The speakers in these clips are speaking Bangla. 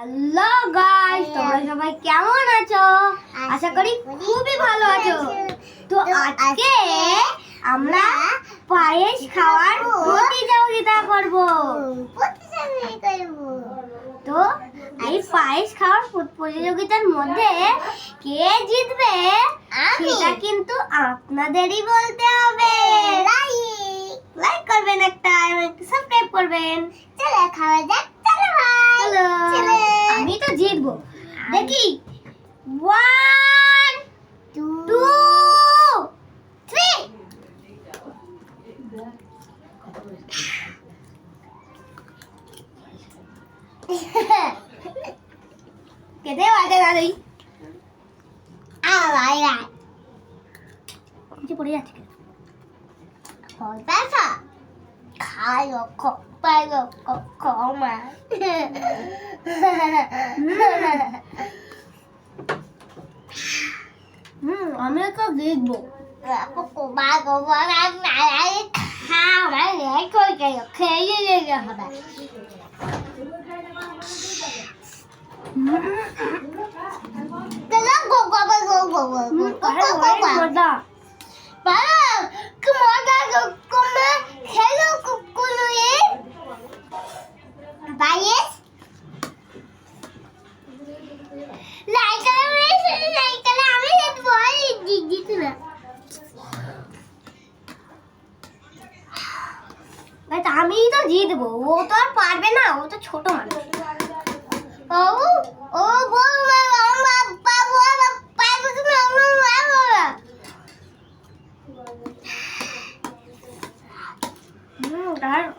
হ্যালো গাইস, তোমরা সবাই কেমন আছো? আশা করি খুবই ভালো আছো। তো আজকে আমরা পায়েস খাওয়ার প্রতিযোগিতা করব। তো এই পায়েস খাওয়ার প্রতিযোগিতার মধ্যে কে জিতবে সেটা কিন্তু আপনাদেরই বলতে হবে। লাইক করবেন, একটা সাবস্ক্রাইব করবেন। চলো খাওয়া যাক। চলো ভাই, চলো, আমি তো জিতবো। দেখি 1 2 3 কেটে বাজে দাদুই আলাই কিছু পড়ে যাচ্ছে। ব্যথা খালো পাইলো কমা আমি তো জিতবো। আমি তো জিতবো, ও তো আর পারবে না, ও তো ছোট মানুষ।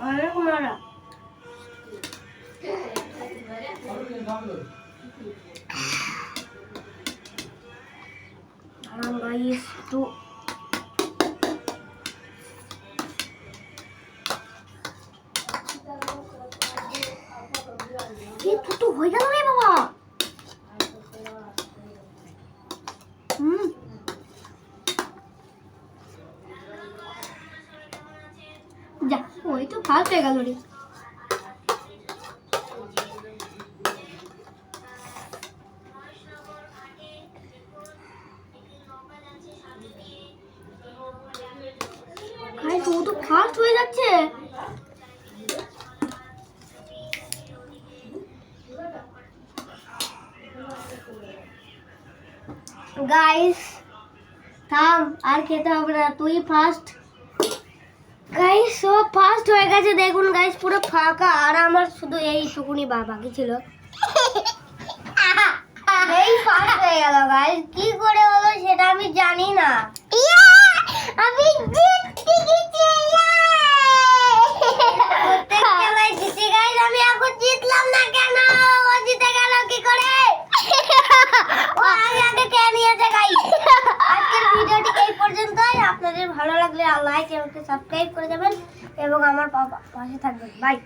অনেক মজা। একটু তো হয়ে গেল রে বাবা। যা, ওই তো ফার্স্ট হয়ে গেল রে। ও তো ফার্স্ট হয়ে যাচ্ছে। গাইস থাম, আর খেতে হবে না, তুই ফার্স্ট। গাইস ও ফার্স্ট হয়ে গেছে, দেখুন গাইস পুরো ফাঁকা, আর আমার শুধু এইটুকুনি বাকি ছিল। এই ফার্স্ট হয়ে গেল গাইস, কি করে হলো সেটা আমি জানি না। আমি জিতে গেছি। খেলায় জিতে গাইস, আমি এখন জিতলাম না কেন? ও জিতে গেল কি করে? ও আগে কে নিয়েছে গাইস? আজকের ভিডিওটি এই পর্যন্তই। আপনাদের ভালো লাগলে লাইক এবং সাবস্ক্রাইব করে দেবেন এবং আমার পাশে থাকবেন। বাই।